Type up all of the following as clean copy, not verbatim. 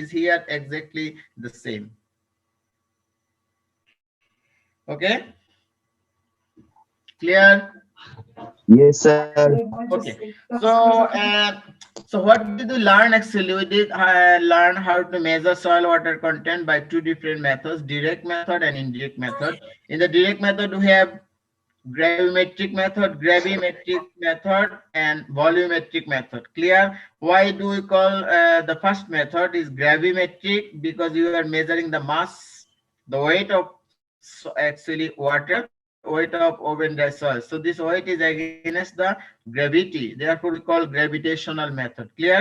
is here exactly the same. Okay, clear? Yes, sir. Okay, so so what did we learn? Actually, we did learn how to measure soil water content by two different methods: direct method and indirect method. In the direct method, we have gravimetric method, and volumetric method. Clear? Why do we call the first method is gravimetric? Because you are measuring the mass, the weight of actually water, weight of open dry soil. So this weight is against the gravity. Therefore, we call gravitational method. Clear?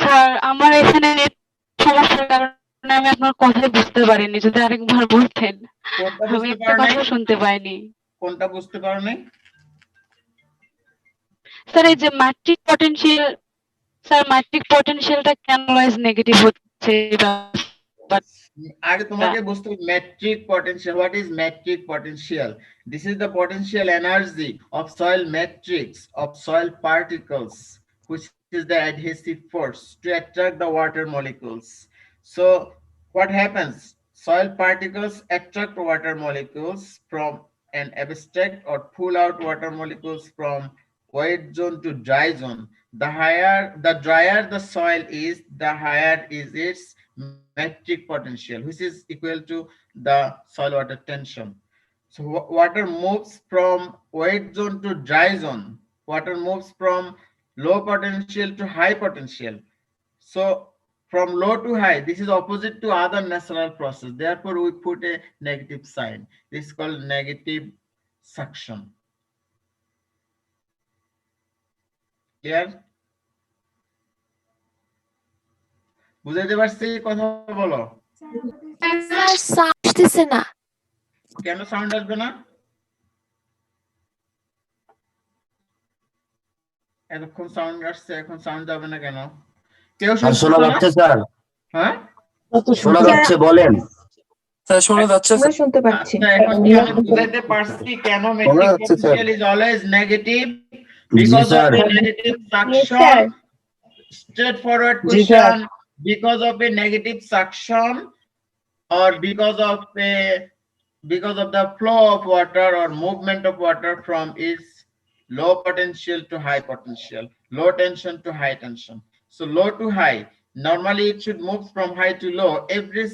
Sir আমার এখানে net সমস্যার কারণে আমি আপনার কথাই বুঝতে পারিনি, যদি আরেকবার বলতেন। কোনটা আমি বুঝতে একটা পারো নাই? কথা শুনতে পাইনি। কোনটা বুঝতে পারো নাই? স্যার এই যে ম্যাট্রিক পটেনশিয়াল, স্যার ম্যাট্রিক পটেনশিয়ালটা কেন অলওয়েজ নেগেটিভ হচ্ছে? আগে তোমাকে বুঝতে হবে metric potential. What is metric potential? This is the potential energy of soil matrix, of soil particles, which is the adhesive force to attract the water molecules. So what happens? Soil particles attract water molecules from an abstract or pull out water molecules from wet zone to dry zone. The drier the soil is, the higher is its metric potential, which is equal to the soil water tension. So water moves from wet zone to dry zone. Water moves from low potential to high potential. So from low to high, this is opposite to other natural process. Therefore, we put a negative sign. This is called negative suction. Clear? বুঝাইতে পারছি? কথা বলো। আসতেছে না। কেন sound আসবে না? এতক্ষণ সাউন্ড আসছে, এখন সাউন্ড যাবে না কেন? কেউ শোনা যাচ্ছে স্যার? হ্যাঁ, শোনা যাচ্ছে, বলেন। স্যার শোনা যাচ্ছে? আমরা শুনতে পাচ্ছি। আচ্ছা, এখন কি আমি বুঝাইতে পারছি কেন শোনা metric যাচ্ছে sir. potential is always negative? G Because of sir. a negative Yes, suction. sir. Straightforward G sir. question. Because of a negative suction, or because of the flow of water or movement of water from its low potential to high potential, low tension to high tension. So low to high, normally it should move from high to low. Every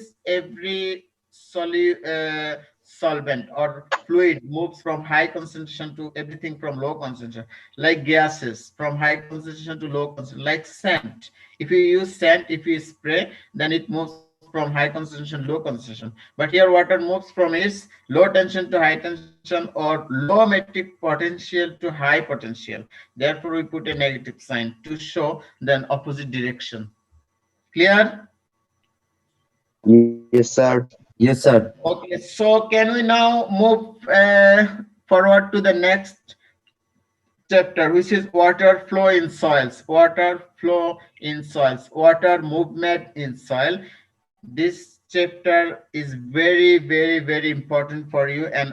solvent or fluid moves from high concentration to everything from low concentration, like gases from high concentration to low concentration, like scent. If you use scent, if you spray, then it moves from high concentration, low concentration. But here water moves from its low tension to high tension, or low metric potential to high potential. Therefore, we put a negative sign to show the opposite direction. Clear? Yes, sir. Yes, sir. Okay, so can we now move forward to the next chapter, which is water flow in soils? Water flow in soils, water movement in soil. This chapter is very important for you, and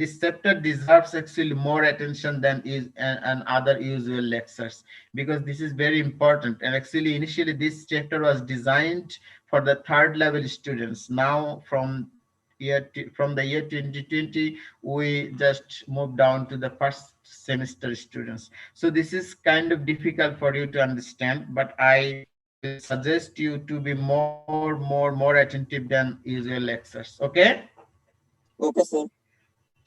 this chapter deserves actually more attention than is and other usual lectures, because this is very important. And actually initially this chapter was designed for the third level students. Now from the year 2020, we just moved down to the first semester students. So this is kind of difficult for you to understand, but I will suggest you to be more attentive than usual lectures. Okay? Okay sir.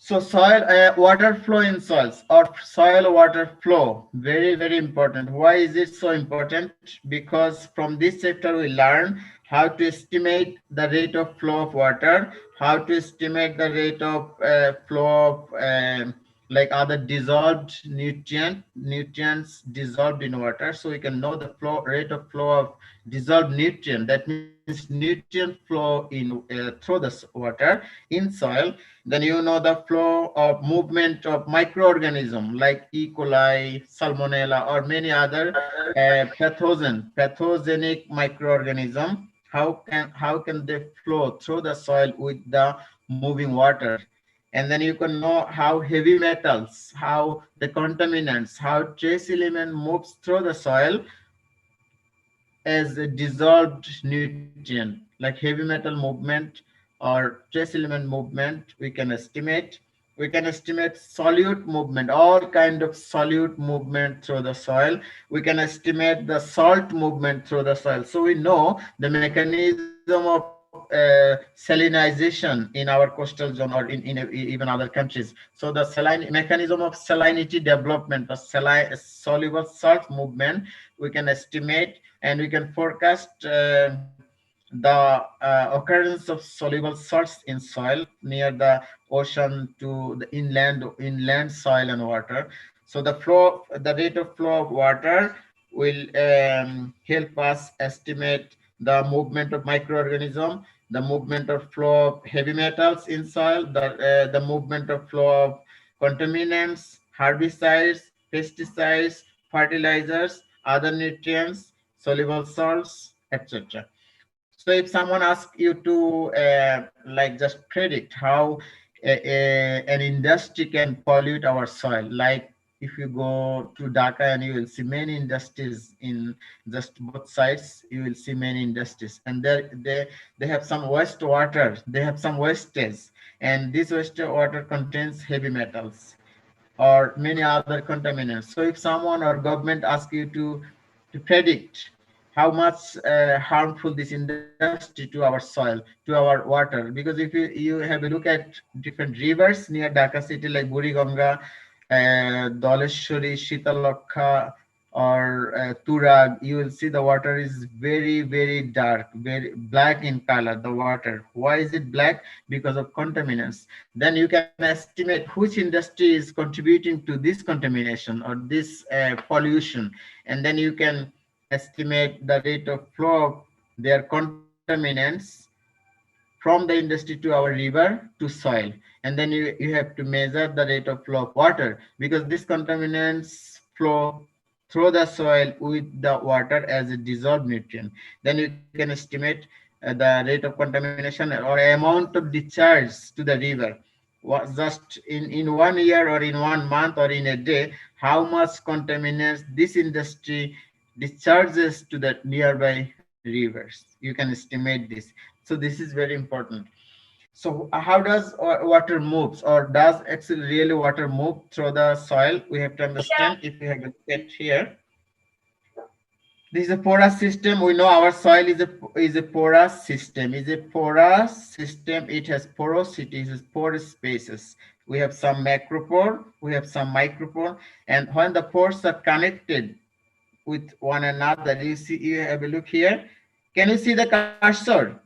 So soil water flow in soils, or soil water flow, very important. Why is it so important? Because from this chapter we learn how to estimate the rate of flow of water, how to estimate the rate of flow of like other dissolved nutrients dissolved in water. So we can know the rate of flow of dissolved nutrient. That means nutrient flow in through the water in soil. Then you know the flow of movement of microorganism like E. coli, Salmonella, or many other pathogenic microorganism. How can they flow through the soil with the moving water? And then you can know how heavy metals, how the contaminants, how trace element moves through the soil as a dissolved nutrient, like heavy metal movement or trace element movement. We can estimate. We can estimate solute movement, all kind of solute movement through the soil. We can estimate the salt movement through the soil. So we know the mechanism of salinization in our coastal zone or in even other countries. So the saline mechanism of salinity development or soluble salt movement we can estimate, and we can forecast the occurrence of soluble salts in soil near the ocean to the inland soil and water. So the rate of flow of water will help us estimate the movement of microorganism, the movement of flow of heavy metals in soil, the movement of flow of contaminants, herbicides, pesticides, fertilizers, other nutrients, soluble salts, etc. So if someone asks you to like just predict how an industry can pollute our soil, like if you go to Dhaka and you will see many industries in just both sides, you will see many industries, and they have some wastewater, they have some wastage, and this wastewater contains heavy metals or many other contaminants. So if someone or government asks you to predict how much harmful this industry to our soil, to our water, because if you have a look at different rivers near Dhaka city like Buriganga, Doleshwari, Shitalokha, or Turag, you will see the water is very dark, very black in color, the water. Why is it black? Because of contaminants. Then you can estimate which industry is contributing to this contamination or this pollution, and then you can estimate the rate of flow of their contaminants from the industry to our river to soil. And then you have to measure the rate of flow of water, because these contaminants flow through the soil with the water as a dissolved nutrient. Then you can estimate the rate of contamination or amount of discharge to the river. Just in 1 year or in 1 month or in a day, how much contaminants this industry discharges to the nearby rivers. You can estimate this. So this is very important. So how does water moves, or does actually really water move through the soil? We have to understand. If we have a look at here, this is a porous system. We know our soil is a porous system. Is a porous system. It has porosity. It has porous spaces. We have some macropore. We have some micropore. And when the pores are connected with one another, you see. You have a look here. Can you see the cursor?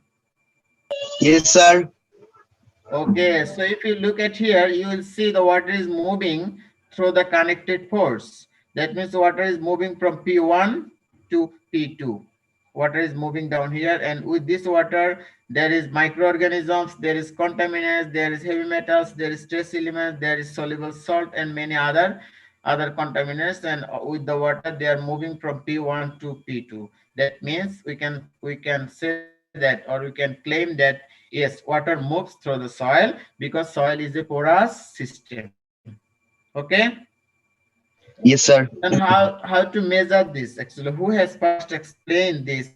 Yes, sir. Okay, so if you look at here, you will see the water is moving through the connected pores. That means the water is moving from P1 to P2. Water is moving down here, and with this water, there is microorganisms, there is contaminants, there is heavy metals, there is trace elements, there is soluble salt, and many other contaminants. And with the water, they are moving from P1 to P2. That means we can say that, or we can claim that yes, water moves through the soil because soil is a porous system. Okay. Yes, sir. And how to measure this? Actually, who has first explained this?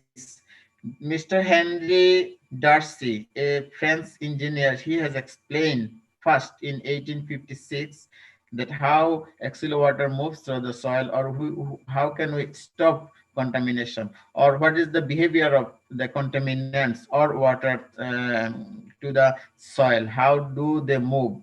Mr. Henry Darcy, a French engineer. He has explained first in 1856 that how actually water moves through the soil, or how can we stop contamination, or what is the behavior of the contaminants or water to the soil. How do they move?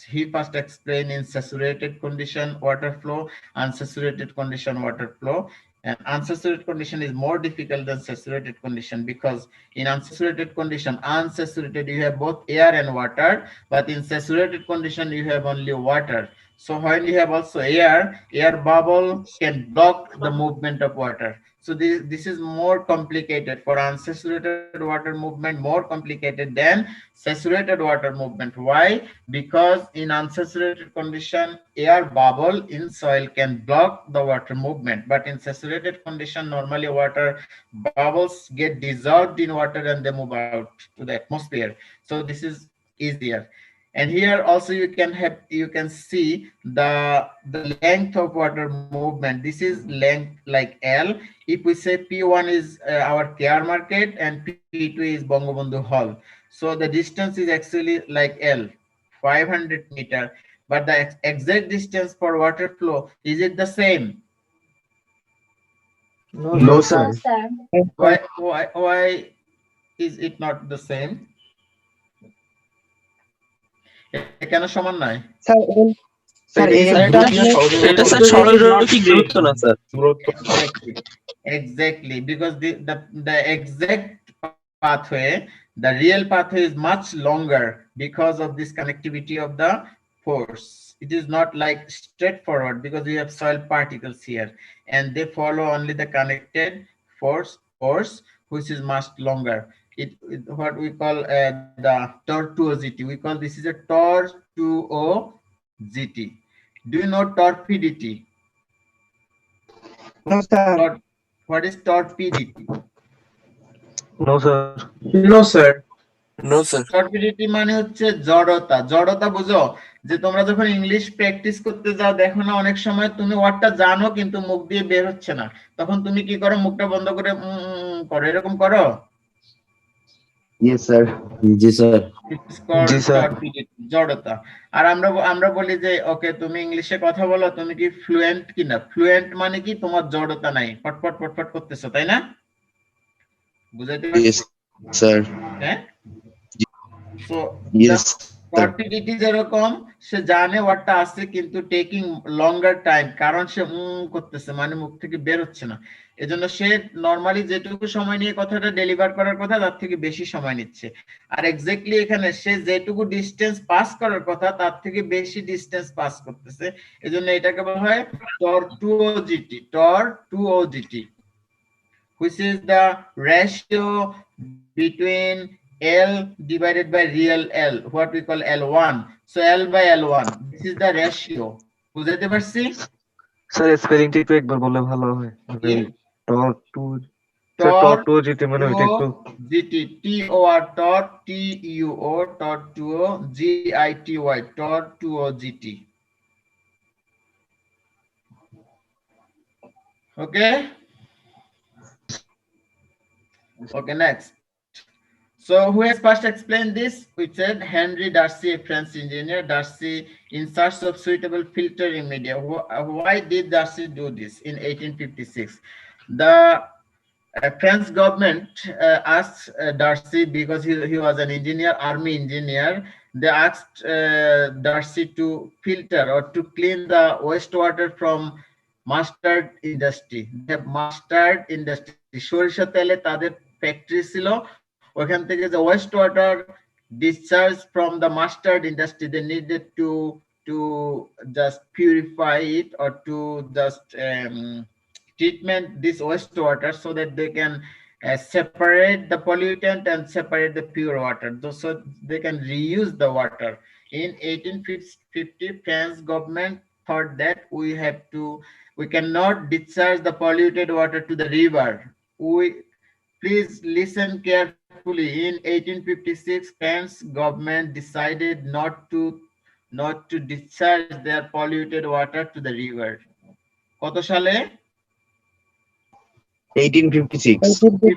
He first explained in saturated condition water flow, unsaturated condition water flow. And unsaturated condition is more difficult than saturated condition, because in unsaturated you have both air and water, but in saturated condition you have only water. So when you have also air bubble can block the movement of water. So this is more complicated for unsaturated water movement, more complicated than saturated water movement. Why? Because in unsaturated condition, air bubble in soil can block the water movement, but in saturated condition, normally water bubbles get dissolved in water and they move out to the atmosphere. So this is easier. And here also you can see the length of water movement. This is length like L. If we say P1 is our care market and P2 is Bangabandhu Hall, so the distance is actually like L, 500 meter. But the exact distance for water flow, is it the same? No, sir. Why is it not the same? কেন সমান নয়? এটা sir সরলরৈখিক দূরত্ব না sir. Exactly, because the exact pathway, the real pathway is much longer because of this connectivity of the force. It is not like straightforward because we have soil particles here and they follow only the connected force which is much longer. It what we call the tortuosity. We call this is a tortuosity. Do you know torpidity? No, sir. What is torpidity? No, sir. No sir. Torpidity মানে হচ্ছে জড়তা। জড়তা বুঝো, যে তোমরা যখন English practice করতে যাও দেখো না অনেক সময় তুমি ওয়ার্ডটা জানো কিন্তু মুখ দিয়ে বের হচ্ছে না, তখন তুমি কি করো? মুখটা বন্ধ করে করো, এরকম করো। Yes, sir. জি স্যার। জি, স্যার। জড়তা। আর আমরা বলি যে ওকে তুমি ইংলিশে কথা বলো, তুমি কি ফ্লুয়েন্ট কিনা? ফ্লুয়েন্ট মানে কি তোমার জড়তা নাই, ফটফট ফটফট করতেছো, তাই না? বুঝাইতে পারছি? Yes, sir. হ্যাঁ। So Yes, torpidity যেরকম সে জানে ওয়ার্ডটা আছে কিন্তু টেকিং লঙ্গার টাইম, কারণ সে করতেছে মানে মুখ থেকে বের হচ্ছে না, এজন্য সে নরমালি যেটুকু সময় নিয়ে কথাটা ডেলিভার করার কথা তার থেকে বেশি সময় নিচ্ছে। আর এক্স্যাক্টলি এখানে সে যেটুকু ডিসটেন্স পাস করার কথা তার থেকে বেশি ডিসটেন্স পাস করতেছে, এজন্য এটাকে বলা হয় tortuosity. Tortuosity, which is the ratio between L divided by real L, what we call L1. So L by L1, this is the ratio. বুঝাইতে পারছি? স্যার স্পেলিংটা একটু একবার বললে ভালো হয়। কি? টর্টুওজিটি মানে ওইটা একটু GT, TOR, TUO, GITY, tortuosity. Okay. Okay, next. So who has first explained this? We said Henry Darcy, a French engineer. Darcy in search of suitable filtering media. Why did Darcy do this in 1856? The French government asked Darcy, because he was an engineer, army engineer. They asked Darcy to filter or to clean the wastewater from mustard industry. The mustard industry, সরিষা তেলে তাদের factory ছিল, ওখান থেকে যে West water discharge from the mustard industry, they needed to just purify it or to just treatment this wastewater so that they can separate the pollutant and separate the pure water, so they can reuse the water. In 1850, French government thought that we cannot discharge the polluted water to the river. Please listen carefully. In 1856, French government decided not to discharge their polluted water to the river. কত সালে? 1856.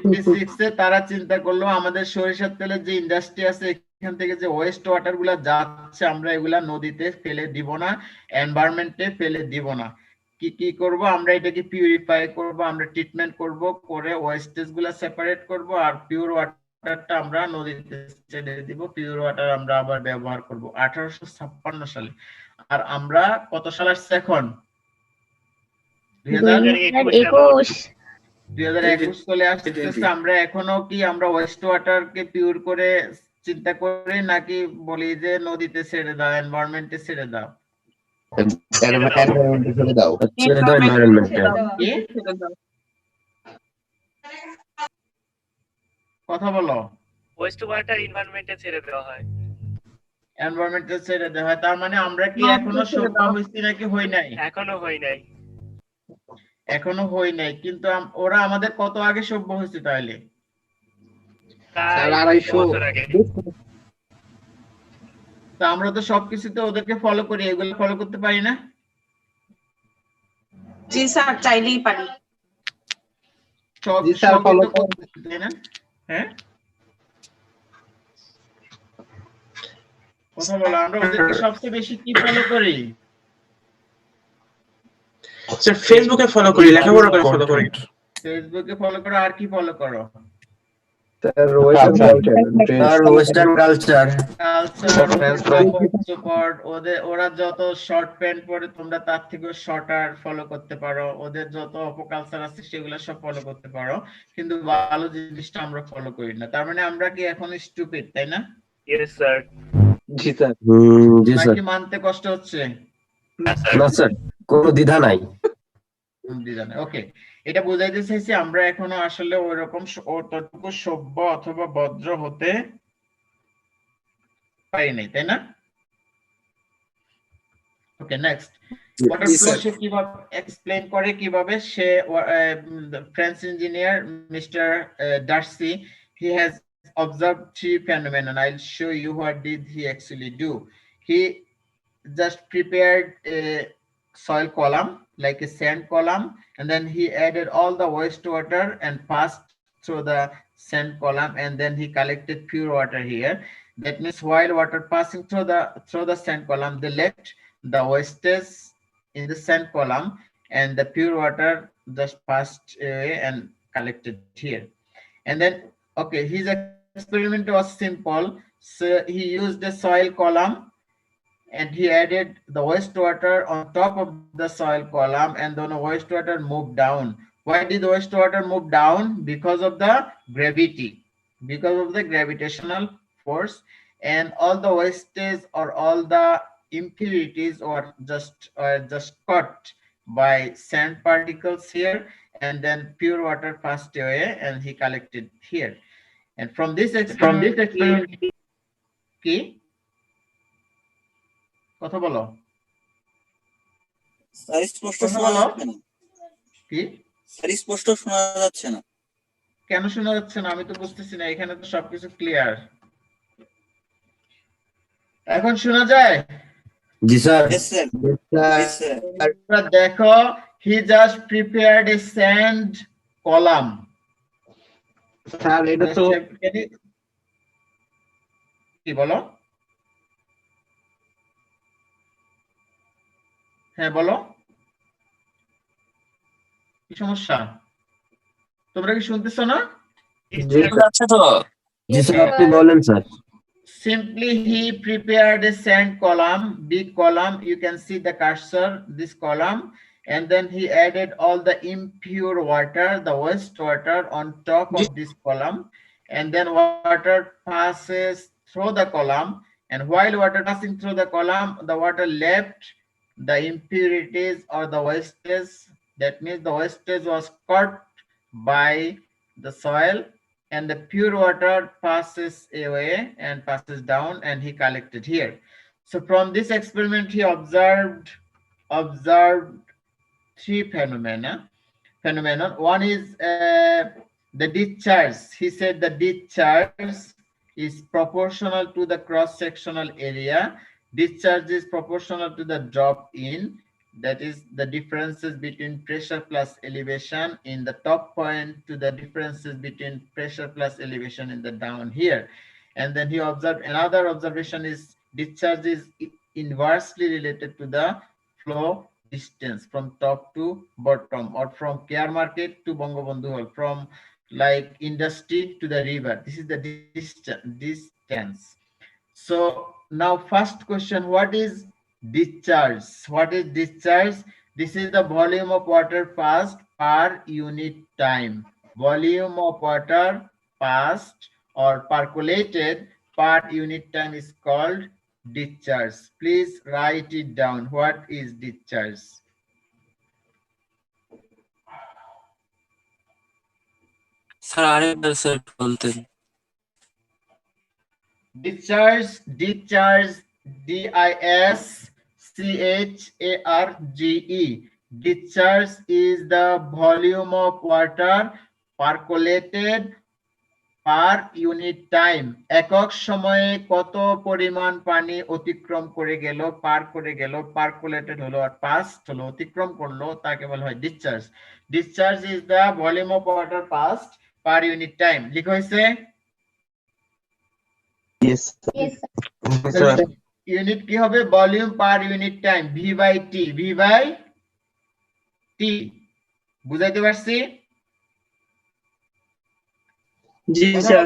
56 এ তারা চিন্তা করলো আমাদের সরিষার তেলের যে industry আছে এখান থেকে যে ওয়েস্ট ওয়াটার গুলা যাচ্ছে আমরা এগুলা নদীতে ফেলে দিব না, এনভায়রনমেন্টে ফেলে দিব না, কি করব আমরা এটাকে পিউরিফাই করব, আমরা ট্রিটমেন্ট করব, করে ওয়েস্টেজ গুলা সেপারেট করব আর পিওর ওয়াটারটা আমরা নদীতে ছেড়ে দিব, পিওর ওয়াটার আমরা আবার ব্যবহার করব। 1856 সালে। আর আমরা কত সাল আসছে এখন? 2021 চলে আসছে। আমরা এখনো কি আমরা ওয়েস্ট ওয়াটার কে পিওর করে চিন্তা করি নাকি বলি যে নদীতে ছেড়ে দাও, এনভায়রনমেন্টে ছেড়ে দাও? Environment ছেড়ে দাও। কথা বলো। ওয়েস্ট ওয়াটার এনভায়রনমেন্টে ছেড়ে দেওয়া হয়। এনভায়রনমেন্টে ছেড়ে দেওয়া হয়, তার মানে আমরা কি এখনো সভ্য হইছি নাকি হই নাই? এখনো হই নাই। এখনো হই নাই, কিন্তু ওরা আমাদের কত আগে সভ্য হয়েছে তাহলে? প্রায় 250 বছর আগে। তা আমরা তো সবকিছুতে ওদেরকে ফলো করি, এগুলো ফলো করতে পারি না? জি স্যার, চাইলেই পারি। জি স্যার, সবই follow তো করতে পারি, তাই না? হ্যাঁ, কথা বলো, আমরা ওদেরকে সবচেয়ে বেশি কি ফলো করি? স্যার ফেসবুকে ফলো করি, লেখাপড়া করে ফলো করি। ফেসবুকে ফলো করো, আর কি ফলো করো? Western culture. ওরা যত শর্ট প্যান্ট পরে তোমরা তার থেকে শর্টার ফলো করতে পারো, ওদের যত অপকালচার আছে সেগুলো সব ফলো করতে পারো, কিন্তু ভালো জিনিসটা আমরা ফলো করি না। তার মানে আমরা কি এখন স্টুপিড, তাই না? Yes sir. জি স্যার। জি স্যার। নাকি মানতে কষ্ট হচ্ছে? না স্যার। না স্যার, কোনো দ্বিধা নাই। ওকে, এটা বোঝাইতে চাইছি আমরা এখনো আসলে ওইরকম অতটুকু সভ্য অথবা ভদ্র হতে পারি নাই, তাই না? Okay, next. ওয়াটার ফ্লো সে কিভাবে এক্সপ্লেইন করে, কিভাবে সে French engineer mister Darcy, he has observed three phenomena. I'll show you what did he actually do. He just prepared a soil column, like a sand column, and then he added all the wastewater and passed through the sand column, and then he collected pure water here. That means while water passing through the sand column, they left the wastage in the sand column, and the pure water just passed away and collected here. And then, okay, his experiment was simple. So he used a soil column and he added the wastewater on top of the soil column, and then the wastewater moved down. Why did the wastewater move down? Because of the gravity, because of the gravitational force, and all the wastage or all the impurities were just caught by sand particles here, and then pure water passed away and he collected here. And from this experiment, কি কথা বলো, sir স্পষ্ট কথা শোনা বলো, যাচ্ছে না। কি স্যার স্পষ্ট শোনা যাচ্ছে না। কেন শোনা যাচ্ছে না? আমি তো বুঝতেছি না, এখানে তো সবকিছু ক্লিয়ার। এখন শোনা যায়? জি sir. Yes, sir. Yes, sir. তোমরা দেখো, he just prepared a sand column. Sir এটা তো কি বলো? হ্যাঁ বলো, কি সমস্যা? তোমরা কি শুনতেছো না? আচ্ছা তো জি স্যার, আপনি বলেন sir. Simply he prepared a sand column, big column, you can see the cursor, this column, and then he added all the impure water, the waste water on top of this column, and then water passes through the column, and while water passing through the column, the water left the impurities or the wastage. That means the wastage was caught by the soil, and the pure water passes away and passes down, and he collected here. So from this experiment he observed three phenomena. One is the discharge. He said the discharge is proportional to the cross-sectional area. Discharge is proportional to the drop in, that is the differences between pressure plus elevation in the top point to the differences between pressure plus elevation in the down here. And then he observed another observation is discharge is inversely related to the flow distance from top to bottom, or from Care Market to Bangabandhu Hall, from like industry to the river. This is the distance. So now first question, what is discharge? What is discharge? This is the volume of water passed per unit time. Volume of water passed or percolated per unit time is called discharge. Please write it down. What is discharge? Sir আরেকবার sir বলতেন। Discharge, D-I-S-C-H-A-R-G-E. Discharge is the volume of water percolated per unit time, একক সময়ে কত পরিমাণ পানি অতিক্রম করে গেল, পার করে গেল, পার্কুলেটেড হলো আর পাস্ট হলো, অতিক্রম করলো, তাকে বলা হয় discharge. Discharge is the volume of water passed per unit time. লিখা হয়েছে? ইয়েস স্যার ইউনিট কি হবে? Volume per unit time, V by T, V by T. বুঝাইতে পারছি? জি স্যার।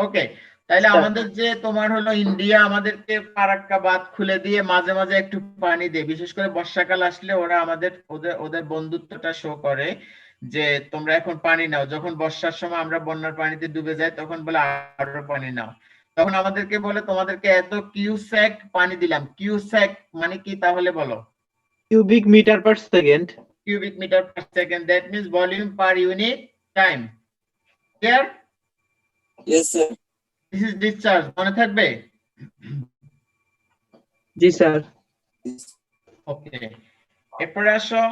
ওকে, তাহলে আমাদের যে তোমার হলো ইন্ডিয়া আমাদেরকে ফারাক্কা বাঁধ খুলে দিয়ে মাঝে মাঝে একটু পানি দেয়, বিশেষ করে বর্ষাকাল আসলে ওরা আমাদের ওদের বন্ধুত্বটা শো করে যে তোমরা এখন পানি নাও। যখন বর্ষার সময় আমরা বন্যার পানিতে ডুবে যাই তখন বলে আরো পানি নাও, তখন আমাদেরকে বলে তোমাদেরকে এত কিউসেক পানি দিলাম। কিউসেক মানে কি তাহলে বলো? Cubic metre per second. cubic meter per second, that means volume per unit time. Clear? Yes, sir. This is discharge. মনে থাকবে? জি স্যার। ওকে, এরপরে আসো।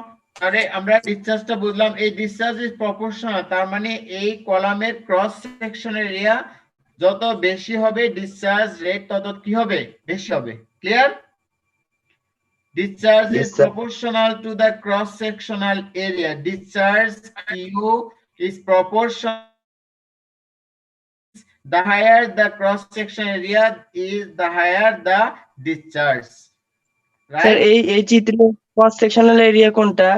আরে আমরা ডিসচার্জটা বুঝলাম। এই ডিসচার্জ ইজ প্রপোর্শনাল, তার মানে এই কলামের ক্রস সেকশনের এরিয়া যত বেশি হবে ডিসচার্জ রেট তত কি হবে? বেশি হবে। Clear? Discharge Yes, is sir. proportional to the cross-sectional area. Discharge Q is proportional. The higher the cross-section area is, the higher the discharge. Sir Right? এই চিত্রে ক্রস সেকশনাল এরিয়া কোনটা?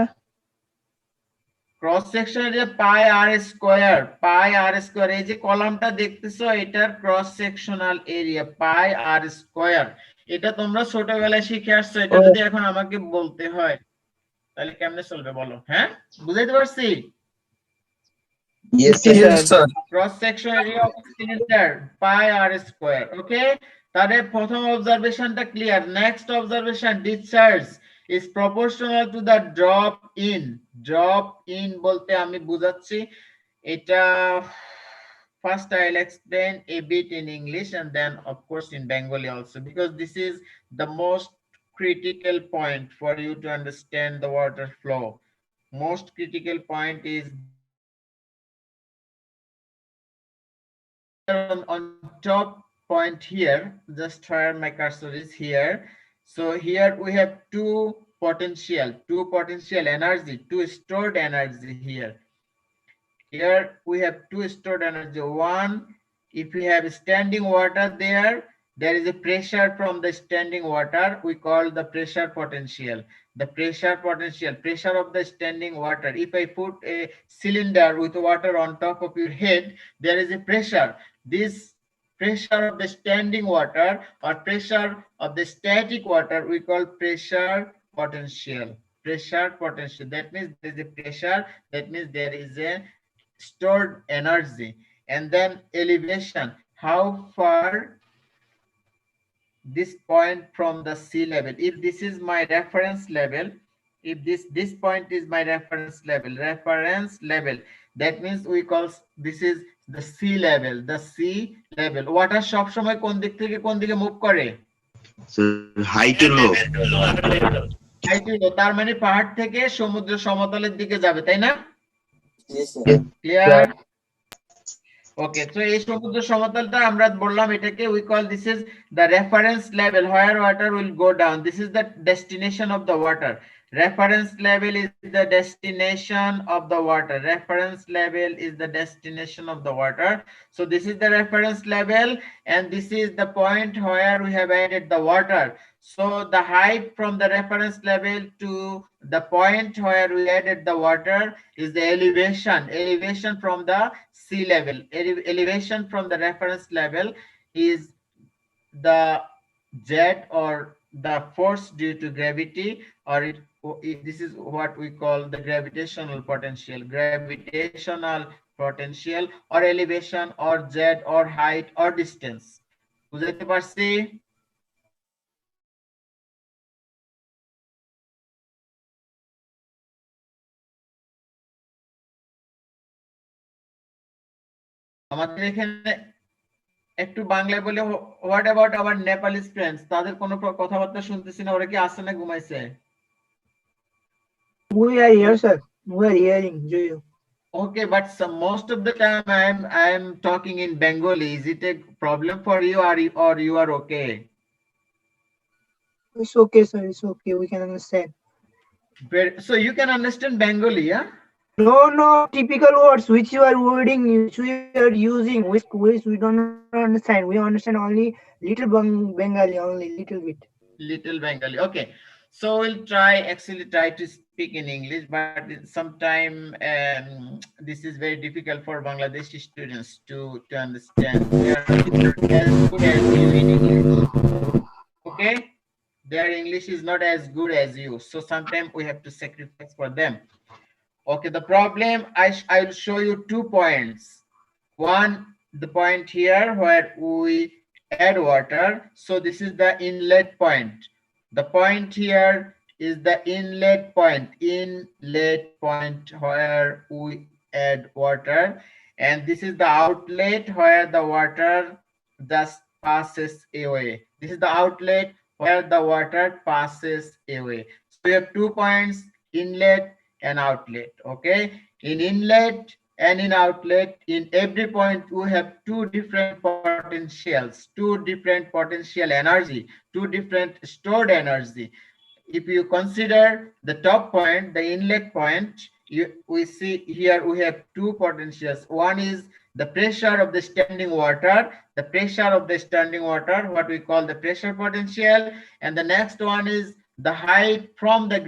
Cross-section area pi r square. Pi r square. এই যে কলামটা দেখতেছো এটার cross-sectional area pi r square. এটা তোমরা ছোটবেলায় শিখে আসছো, এটা যদি এখন আমাকে বলতে হয় তাহলে কেমনে চলবে বলো? হ্যাঁ, বুঝাইতে পারছি? Yes, G sir. Sir. Cross section area of cylinder pi r square. Okay, তাহলে প্রথম অবজারভেশনটা clear. Next observation, discharge is proportional to the drop in. Drop in বলতে আমি বুঝাচ্ছি এটা, first I'll explain a bit in English and then of course in Bengali also, because this is the most critical point for you to understand the water flow. Most critical point is on top point here, just where my cursor is here. So here we have two potential energy, two stored energy here. Here we have two stored energy. One, if we have standing water there is a pressure from the standing water, we call the pressure potential. The pressure of the standing water. If I put a cylinder with water on top of your head, there is a pressure. This pressure of the standing water or pressure of the static water we call pressure potential. That means there is a pressure, that means there is a stored energy. And then elevation, how far this point from the sea level. If this is my reference level, if this point is my reference level, that means we call this is the sea level. Water সব সময় কোন দিক থেকে কোন দিকে move করে? High to low. High to low, তার মানে পাহাড় থেকে সমুদ্র সমতলের দিকে যাবে, তাই না? Yes, sir. ক্লিয়ার? ওকে, তো এই সমুদ্র সমতলটা আমরা বললাম এটাকে we call this is the reference level where water will go down. This is the destination of the water. Reference level is the destination of the water. So this is the reference level and this is the point where we have added the water. So the height from the reference level to the point where we added the water is the elevation from the sea level. Elevation from the reference level is the jet or the force due to gravity, or this is what we call the gravitational potential or elevation or jet or height or distance. বুঝাইতে পারছি? আমাদের এখানে একটু বাংলায় বলে what about our Nepalese friends, তাদের কোনো কথাবার্তা শুনতেছি না, ওরা কি আসছে না ঘুমাইছে? We are here, sir. We are hearing you. Okay, but most of the time I'm talking in Bengali. Is it a problem for you, or you are okay? It's okay, sir. It's okay. We can understand. So you can understand Bengali, yeah? No, typical words which you are wording, which we are using, which we don't understand. We understand only little Bengali, only little bit. Little Bengali. Okay. So we'll try to speak in English, but sometime this is very difficult for Bangladeshi students to understand. They are as good as you in English. Okay? Their English is not as good as you. So sometimes we have to sacrifice for them. Okay, the problem, I'll show you 2 points. One, the point here where we add water. So this is the inlet point. The point here is the inlet point where we add water. And this is the outlet where the water just passes away. This is the outlet where the water passes away. So we have 2 points, inlet and outlet. Okay, in inlet and in outlet, in every point we have 2 different potentials, 2 different potential energy, 2 different stored energy. If you consider the top point, the inlet point, we see here we have 2 potentials. One is the pressure of the standing water, what we call the pressure potential, and the next one is the height from the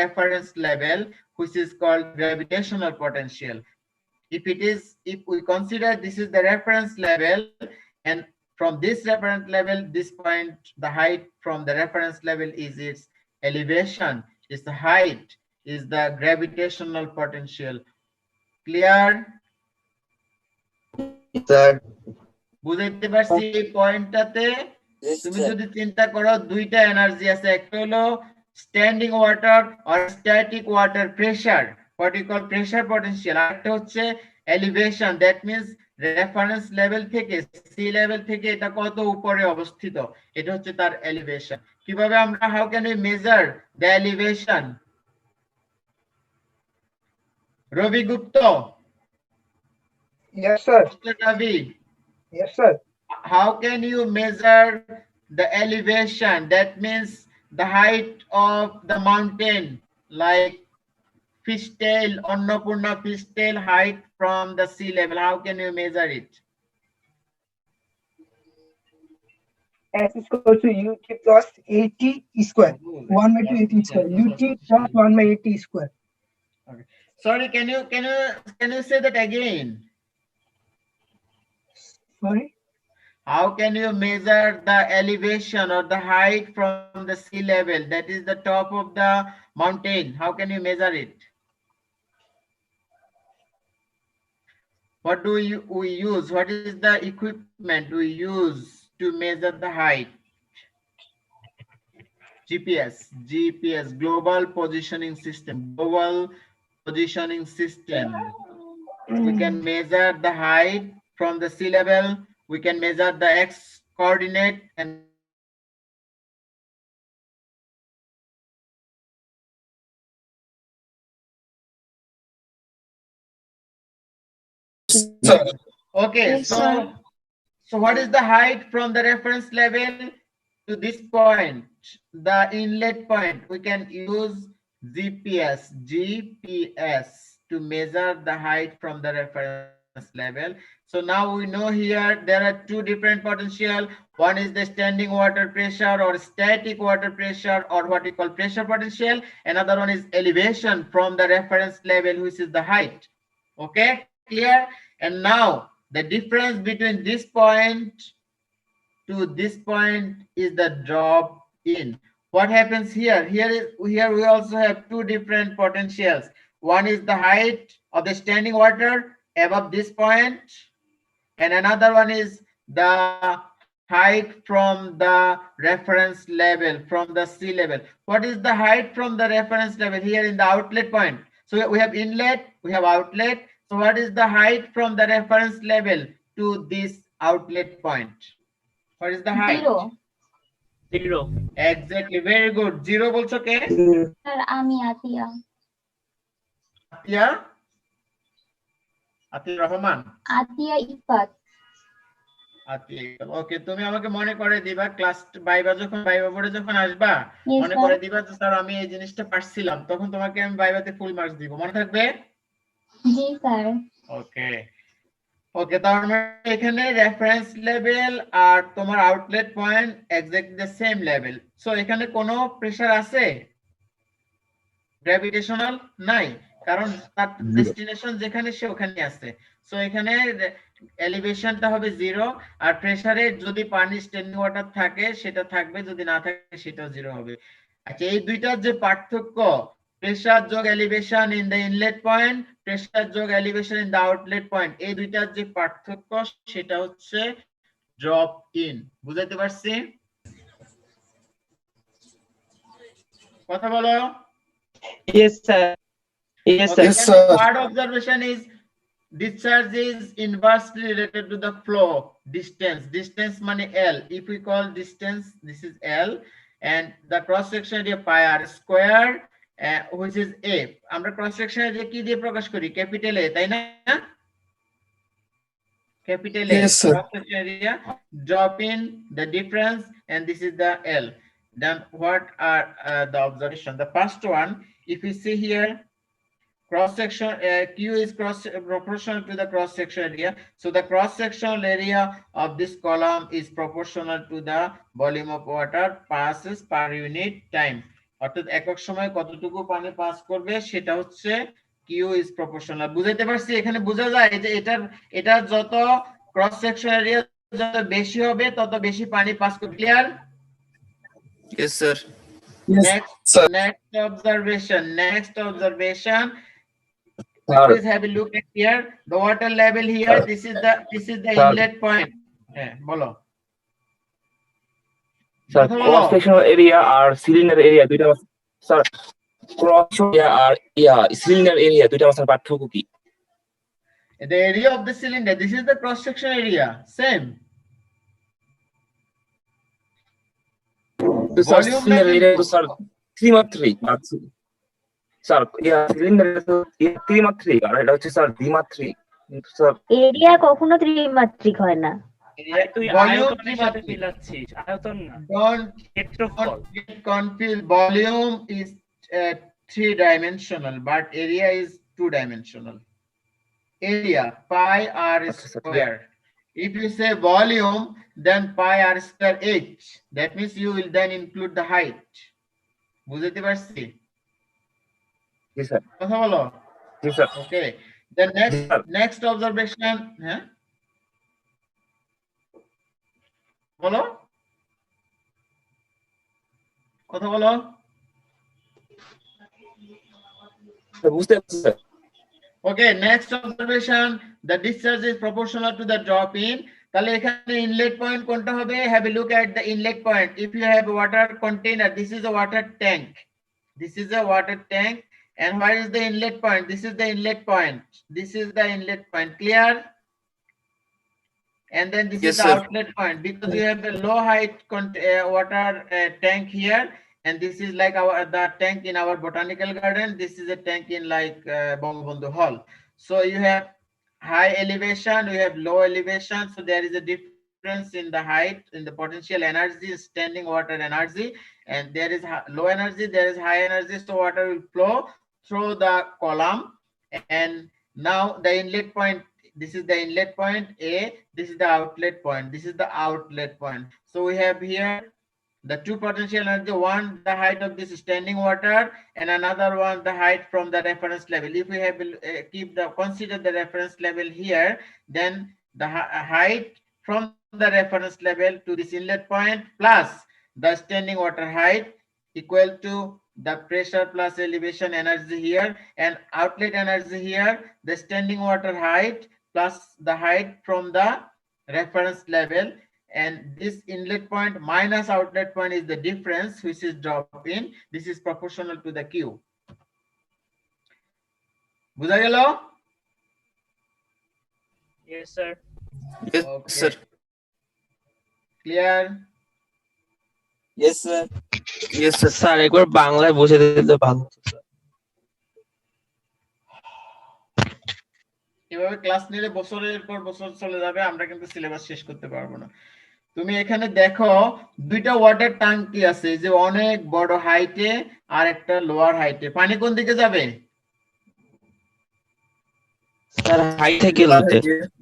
reference level, which is called gravitational potential. If we consider this is the reference level, and from this reference level, this point, the height from the reference level is its elevation, is the height, is the gravitational potential. Clear? Sir. বুঝাইতে পারছি এই পয়েন্টটাতে? তুমি যদি চিন্তা করো, 2টা energy আছে, একটা হলো স্ট্যান্ডিং ওয়াটার আর static water pressure, what we call pressure potential, আর একটা হচ্ছে elevation, that means reference level থেকে, সি লেভেল থেকে এটা কত উপরে অবস্থিত, এটা হচ্ছে তার এলিভেশন। কিভাবে আমরা, how can we measure the elevation? Ravi Gupta? Yes, sir. Ravi? Yes, sir. How can you measure the elevation? That means the height of the mountain, like fishtail, Annapurna fishtail height from the sea level. How can you measure it? S is equal to UT plus 80 square. 1 by 2 80 square. UT plus 1 by 80 square. Okay. Sorry, can you say that again? Sorry. How can you measure the elevation or the height from the sea level? That is the top of the mountain. How can you measure it? What do we use? What is the equipment we use to measure the height? GPS, Global Positioning System. We can measure the height from the sea level. We can measure the x coordinate and okay, Yes, sir. so what is the height from the reference level to this point, the inlet point? We can use GPS to measure the height from the reference level. So now we know here there are 2 different potential. One is the standing water pressure or static water pressure, or what we call pressure potential. Another one is elevation from the reference level, which is the height. Okay, clear? And now the difference between this point to this point is the drop in. What happens here? Here we also have 2 different potentials. One is the height of the standing water above this point, and another one is the height from the reference level, from the sea level. What is the height from the reference level? Here in the outlet point. So we have inlet, we have outlet. So what is the height from the reference level to this outlet point? What is the height? 0. Exactly, very good. 0 বলছো কে? Sir আমি আতিয়া। আতিয়া? আতিউর রহমান, আতিয়া ইফাত। ওকে, তুমি আমাকে মনে করে দিবা class viva বোর্ডে যখন আসবা Yes, মনে sir. করে দিবা যে স্যার আমি এই জিনিসটা পারছিলাম, তখন তোমাকে আমি ভাইবাতে ফুল মার্কস দিব, মনে থাকবে? জি স্যার। ওকে ওকে, তার মানে এখানে রেফারেন্স লেভেল আর তোমার outlet point exactly the same level. So এখানে কোনো প্রেসার আছে? গ্র্যাভিটেশনাল নাই, কারণ তার ডেস্টিনেশন যেখানে সে ওখানে আছে। সো এখানে এলিভেশনটা হবে 0, আর প্রেসারে যদি পানি স্ট্যান্ডিং ওয়াটার থাকে সেটা থাকবে, যদি না থাকে সেটাও 0 হবে। আচ্ছা, এই দুইটার যে পার্থক্য, প্রেসার যোগ elevation in the inlet point, pressure যোগ elevation in the outlet point, এই দুইটার যে পার্থক্য সেটা হচ্ছে ড্রপ ইন। বুঝাতে পারছি? কথা বলো। Yes, sir. Yes, Okay, sir. and the third observation is discharge is inversely related to the flow distance. Distance money L. If we call distance, this is L, and the cross section area pi r square, which is A. আমরা cross section area কি দিয়ে প্রকাশ করি? Capital A, তাই না? Capital A. Yes, sir. Cross section area, drop in the difference, and this is the L. Then what are the observation? The first one, if you see here, cross section Q is proportional to the cross section area. So the cross sectional area of this column is proportional to the volume of water passes per unit time. অর্থাৎ একক সময়ে কতটুকু পানি pass করবে সেটা হচ্ছে Q is proportional. বুঝাইতে পারছি? এখানে বোঝা যায় যে এটা যত ক্রস সেকশন এরিয়া যত বেশি হবে তত বেশি পানি পাস করবে। Clear? Yes, sir. Next observation. Please have a look at here. The water level here. This is the inlet point. বলো। স্যার ক্রস সেকশনাল এরিয়া আর সিলিন্ডার এরিয়া দুইটা স্যার ক্রস এরিয়া আর cylinder area দুইটা sir পার্থক্য কি? The area of the cylinder. This is the cross section area. Same. তো sir Volume cylinder level- area তো sir ত্রিমাত্রিক। Sir cylinder ত্রিমাত্রিক আর এটা হচ্ছে স্যার দ্বিমাত্রিক। কিন্তু স্যার এরিয়া কখনো ত্রিমাত্রিক হয় না। তুই Volume আয়তনের সাথে মিলাচ্ছিস, আয়তন না ক্ষেত্রফল। Don't get confused. Volume is 3-dimensional, but area is 2-dimensional. Area pi r square. If you say volume, then pi r square h. That means you will then include the height. বুঝতে পারছি? জি sir. কথা বলো। জি sir. Okay. The next observation. হ্যাঁ, বলো, কথা বলো। বুঝতে পারছি sir. Okay, next observation, the discharge is proportional to the drop in. তাহলে এখানে inlet point কোনটা হবে? Have a look at the inlet point. If you have a water container, this is a water tank. This is a water tank. And where is the inlet point? This is the inlet point. This is the inlet point. Clear? And then this Yes, is the sir. outlet point, because you have a low height water tank here, and this is like the tank in our botanical garden. This is a tank in like Bangabandhu Hall. So you have high elevation, you have low elevation. So there is a difference in the height, in the potential energy, standing water energy, and there is low energy, there is high energy. So water will flow through the column, and now the inlet point. This is the inlet point A. This is the outlet point. This is the outlet point. So we have here the two potential energy. One, the height of this standing water, and another one, the height from the reference level. If we have consider the reference level here, then the height from the reference level to this inlet point plus the standing water height equal to the pressure plus elevation energy here, and outlet energy here, the standing water height plus the height from the reference level, and this inlet point minus outlet point is the difference, which is drop in. This is proportional to the Q. বুঝা গেল? Yes sir. Yes, Okay. sir. Clear? Yes, sir. Yes, sir. Sir একবার বাংলায় বুঝে দিলে ভালো হতো sir. এভাবে class নিলে বছরের পর বছর চলে যাবে, আমরা কিন্তু সিলেবাস শেষ করতে পারবো না। তুমি এখানে দেখো দুইটা ওয়াটার ট্যাঙ্কি আছে, এই যে অনেক বড় হাইটে আর একটা লোয়ার হাইটে। পানি কোন দিকে যাবে? স্যার হাই থেকে লোতে।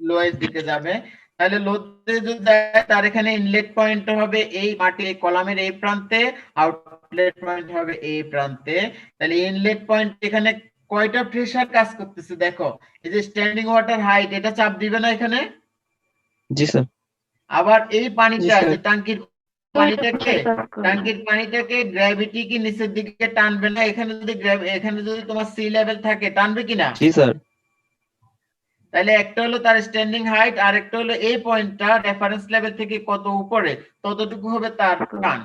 লোয়ের দিকে যাবে। তাহলে লোতে যদি যায় তার এখানে ইনলেট পয়েন্ট হবে এই মাটি এই কলামের এই প্রান্তে, আউটলেট পয়েন্ট হবে এই প্রান্তে। তাহলে ইনলেট পয়েন্ট এখানে কয়টা প্রেসার কাজ করতেছে দেখো, এই যে স্ট্যান্ডিং ওয়াটার হাইট, এটা চাপ দিবে না এখানে? জি স্যার। আবার এই পানিটা জি, স্যার। যে টাঙ্কির পানিটাকে গ্র্যাভিটি কি নিচের দিকে টানবে না? এখানে যদি তোমার সি লেভেল থাকে টানবে কিনা? জি স্যার। তাহলে একটা হলো তার স্ট্যান্ডিং হাইট, আর একটা হলো এই পয়েন্টটা রেফারেন্স লেভেল থেকে কত উপরে ততটুকু হবে তার টান।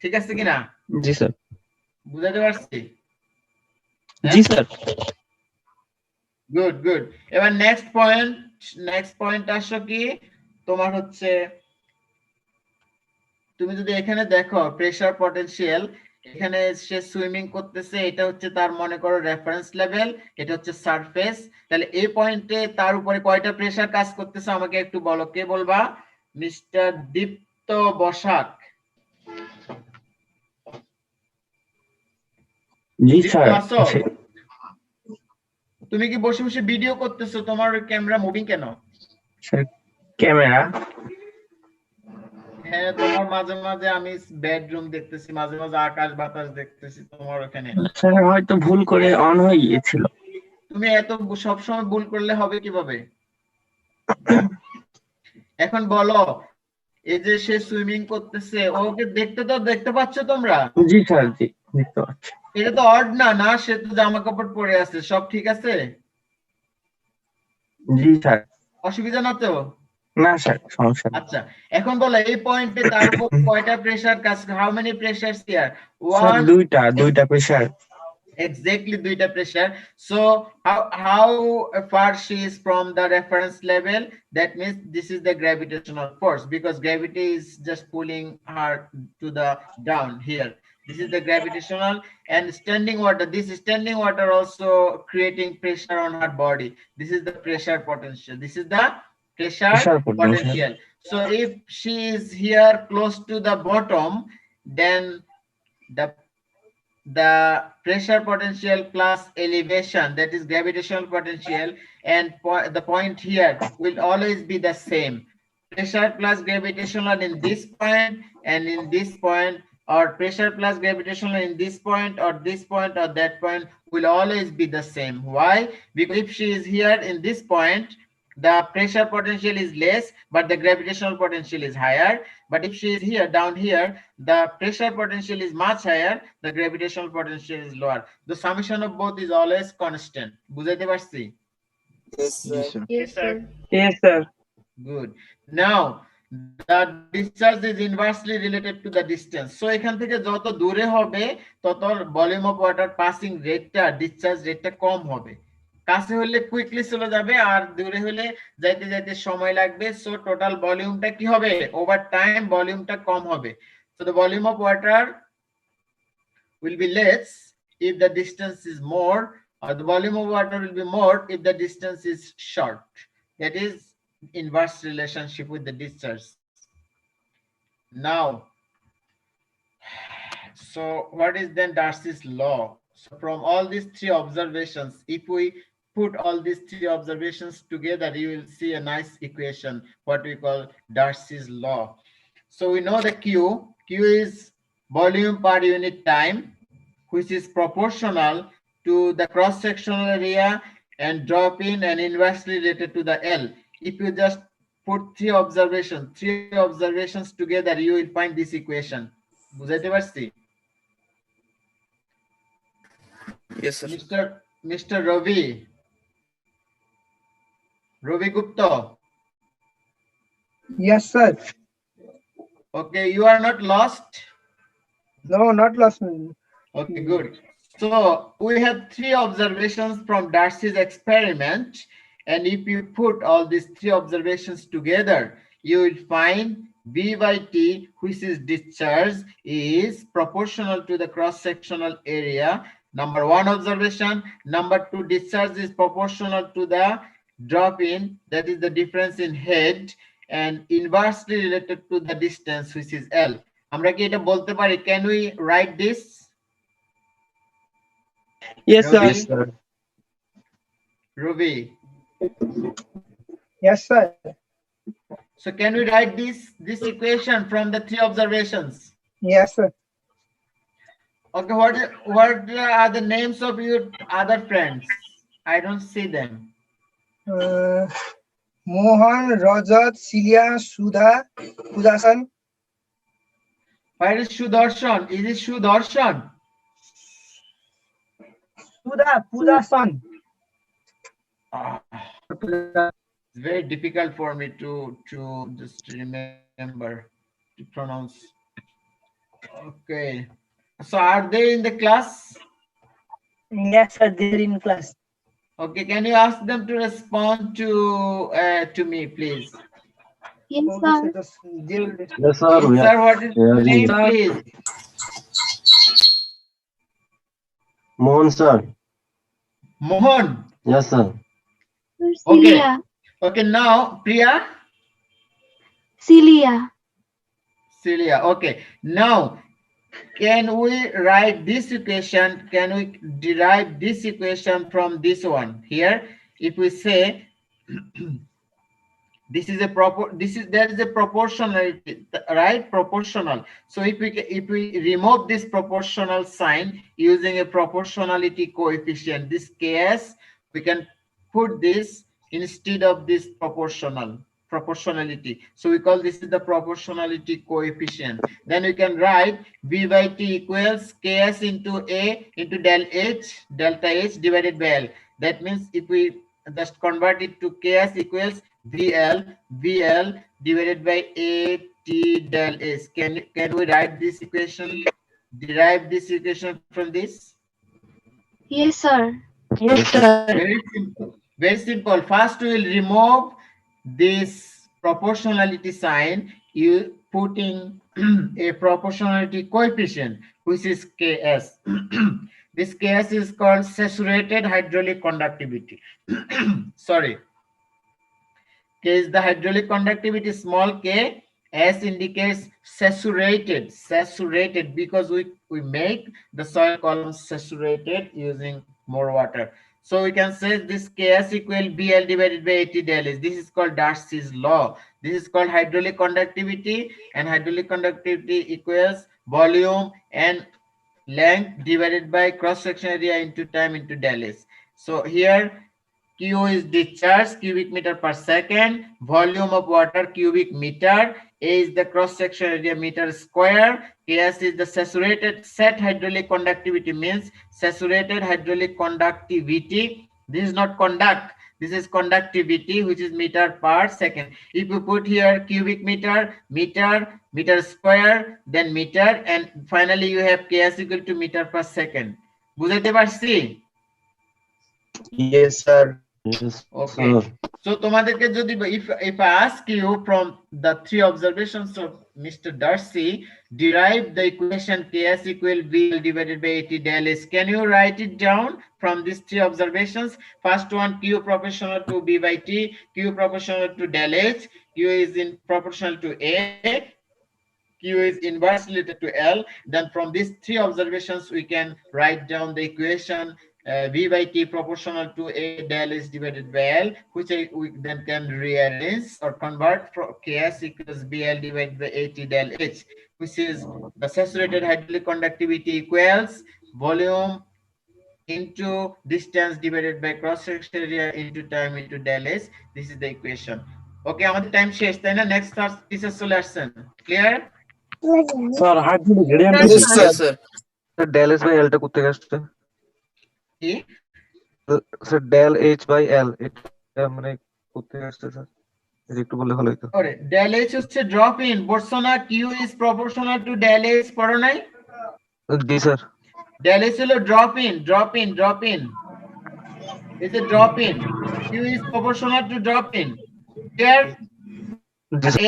ঠিক আছে কিনা? জি স্যার। বুঝাতে পারছি? জি স্যার। Good good. এবার নেক্সট পয়েন্ট আসো কি তোমার হচ্ছে, তুমি যদি এখানে দেখো প্রেসার পটেনশিয়াল, এখানে সে সুইমিং করতেছে, এটা হচ্ছে তার মনে করো রেফারেন্স লেভেল, এটা হচ্ছে সারফেস। তাহলে এই পয়েন্টে তার উপরে কয়টা প্রেসার কাজ করতেছে আমাকে একটু বলো, কে বলবা? মিস্টার দীপ্ত বসাক। জি স্যার। আছো? তুমি কি বসে বসে ভিডিও করতেছো? তোমার ক্যামেরা মুভিং কেন? Sir camera. হ্যাঁ, তোমার মাঝে মাঝে আমি বেডরুম দেখতেছি, মাঝে মাঝে আকাশ বাতাস দেখতেছি তোমার ওখানে। স্যার হয়তো ভুল করে অন হয়ে গিয়েছিল। তুমি এত সবসময় ভুল করলে হবে কিভাবে? এখন বলো, এই যে সে সুইমিং করতেছে, ওকে দেখতে পাচ্ছ তোমরা? জি স্যার, জি দেখতে পাচ্ছি। এটা তো অড না, না সে তো জামা কাপড় পরে আছে, সব ঠিক আছে? জি স্যার। অসুবিধা না তো? না স্যার, সমস্যা নেই। আচ্ছা, এখন বলো এই পয়েন্টে তার উপর কয়টা প্রেসার কাজ, হাউ মেনি প্রেসারস হিয়ার? স্যার দুইটা প্রেসার। Exactly, দুইটা pressure. So how far she is from the reference level? That means this is the gravitational force, because gravity is just pulling her to the down here. This is the gravitational, and standing water. This standing water also creating pressure on her body. This is the pressure potential. This is the pressure potential. So if she is here close to the bottom, then the pressure potential plus elevation, that is gravitational potential, and the point here will always be the same. Pressure plus gravitational in this point and in this point, or pressure plus gravitational in this point or this point or that point will always be the same. Why? Because if she is here in this point, the pressure potential is less but the gravitational potential is higher. But if she is here down here, the pressure potential is much higher, the gravitational potential is lower. The summation of both is always constant. বুঝাইতে পারছি? Yes, sir. Yes, sir. Yes sir. Good. Now the discharge is inversely related to the distance. So এখান থেকে যত দূরে হবে তত volume of water passing রেটটা, discharge রেটটা কম হবে। কাছে হলে কুইকলি চলে যাবে, আর দূরে হলে যাইতে যাইতে সময় লাগবে। সো টোটাল ভলিউমটা কি হবে? ওভার টাইম ভলিউমটা কম হবে। So the volume of water will be less if the distance is more, or the volume of water will be more if the distance is short. That is inverse relationship with the discharge. Now, so what is then Darcy's law? So from all these three observations, if we put all these three observations together, you will see a nice equation, what we call Darcy's law. So we know the Q is volume per unit time, which is proportional to the cross-sectional area and drop in and inversely related to the L. If you just put three observations together, you will find this equation. বুঝাইতে পারছি? Yes, sir. Mr. Ravi Gupta. Yes, sir. Okay, you are not lost? No, not lost. Okay, good. So we have three observations from Darcy's experiment, and if you put all these three observations together, you will find V by T, which is discharge, is proportional to the cross-sectional area. Number one observation. Number two, discharge is proportional to the drop in, that is the difference in head, and inversely related to the distance, which is L. আমরা কি এটা বলতে পারি? Can we write this? Yes, sir. Ravi? Yes, sir. Ruby. Yes, sir. So can we write this equation from the three observations? Yes, sir. Okay, what are the names of your other friends? I don't see them. Mohan, Rajat, Celia, Sudha, Pudasan. Where is Sudarshan? Is it Sudarshan? Pudasan. It's very difficult for me to just remember, to pronounce. Okay. So are they in the class? Yes, sir. They're in class. Okay, can you ask them to respond to me, please? Yes, Okay, sir. sir. They'll Yes, sir. We Sir, are. what is your Yeah, name, sir. please? Mohan, sir. Mohan. Yes, sir. Celia. Okay, now Priya. Celia. Celia. Okay, now can we write this equation? Can we derive this equation from this one here? If we say there is a proportionality, right? Proportional. So if we remove this proportional sign using a proportionality coefficient, this ks, we can put this instead of this proportionality. So we call this is the proportionality coefficient. Then we can write v by t equals ks into a into delta h divided by l. That means if we just convert it to ks equals vl divided by a t del s. Can we write this equation, derive this equation from this? Yes, sir. Yes, sir. Very simple. Very simple. First, we will remove this proportionality sign, you putting a proportionality coefficient, which is Ks. This Ks is called saturated hydraulic conductivity. Sorry. K is the hydraulic conductivity, small k. S indicates saturated because we make the soil column saturated using more water. So we can say this Ks equal BL divided by AT del S. This is called Darcy's law. This is called hydraulic conductivity, and hydraulic conductivity equals volume and length divided by cross-section area into time into del S. So here Q is discharge, cubic meter per second, volume of water, cubic meter, A is the cross-section area, meter square, Ks is the set hydraulic conductivity, means saturated hydraulic conductivity. This is not conduct, this is conductivity, which is meter per second. If you put here cubic meter, meter square, then meter, and finally you have Ks equal to meter per second. বুঝাইতে পারছি? Yes, sir. Yes, Okay. sir. So তোমাদেরকে যদি if I ask you from the three observations of Mr. Darcy, derive the equation Ks equal VL divided by AT del S. Can you write it down from these three observations? First one, Q proportional to B by T, Q proportional to del H, Q is in proportional to A, Q is inversely related to L. Then from these three observations, we can write down the equation V by T proportional to A del S divided by L, which we then can rearrange or convert from Ks equals BL divided by AT del H, which is the saturated hydraulic conductivity equals volume into distance divided by cross-section area into time into del S. This is the equation. Okay, আমাদের time শেষ, তাই না? Next teacher চলে আসছেন। Clear? Sir hydraulic gradient Yes, sir. Del S by L টা করতে আসছে কি? Sir del H by L এটা মানে করতে আসছে স্যার, এটা একটু বললে ভালো হতো। ওরে del H হচ্ছে drop in, বলছনা Q is proportional to del H, পড়ো নাই? জি স্যার। Del H হলো drop in. It's a drop in. Q is proportional to drop in. Clear?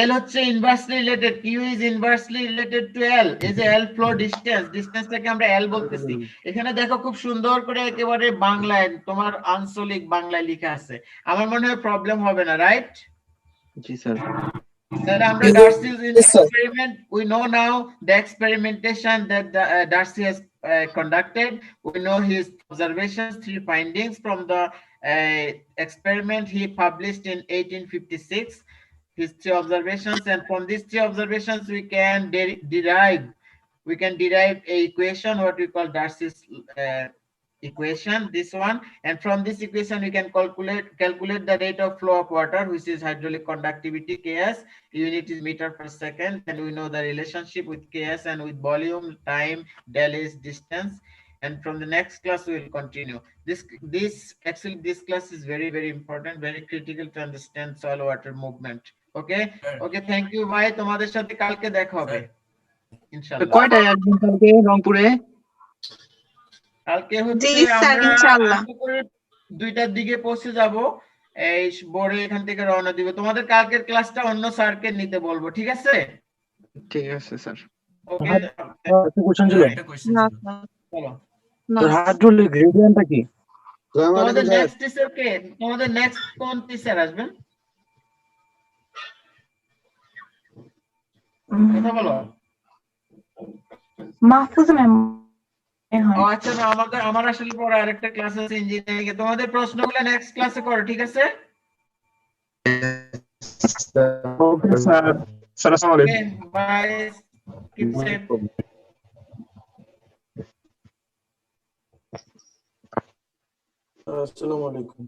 L হচ্ছে inversely related, Q is inversely related to L, এই যে L flow distance, ডিসটেন্সটাকে আমরা L বলতেছি। এখানে দেখো খুব সুন্দর করে একেবারে বাংলায় তোমার আঞ্চলিক বাংলায় লেখা আছে, আমার মনে হয় প্রবলেম হবে না, right? G sir. Then under Darcy's experiment, we know now the experimentation that Darcy has conducted. We know his observations, 3 findings from the experiment he published in 1856. His 3 observations, and from these 3 observations we can derive a equation, what we call Darcy's equation, this one, and from this equation we can calculate the rate of flow of water, which is hydraulic conductivity, Ks. Unit is meter per second, and we know the relationship with Ks and with volume, time, del is distance. And from the next class we will continue. This class is very important, very critical to understand soil water movement. Okay, thank you. Bye. তোমাদের সাথে কালকে দেখা হবে ইনশাআল্লাহ। কয়টায় আসবেন কালকে রংপুরে? কালকে হচ্ছে জি স্যার, আমরা ইনশাআল্লাহ। 2টার দিকে পৌঁছে যাব, এই বোর্ডে এখান থেকে রওনা দিব। তোমাদের কালকের ক্লাসটা অন্য স্যারকে নিতে বলবো, ঠিক আছে? ঠিক আছে স্যার। ওকে, একটা কোশ্চেন ছিল। না স্যার, চলো। না হাইড্রোলিক গ্রেডিয়েন্টটা কি? তোমাদের নেক্সট টিচার কে? তোমাদের নেক্সট কোন টিচার আসবেন? কথা বলো। মাহফুজ ম্যাম। ও আচ্ছা, না আমার আসলে পরে আরেকটা ক্লাস আছে ইঞ্জিনিয়ারিং এ। তোমাদের প্রশ্নগুলো নেক্সট ক্লাসে করো, ঠিক আছে? Okay sir. স্যার আসসালামু আলাইকুম। Bye, keep safe. আসসালামু আলাইকুম।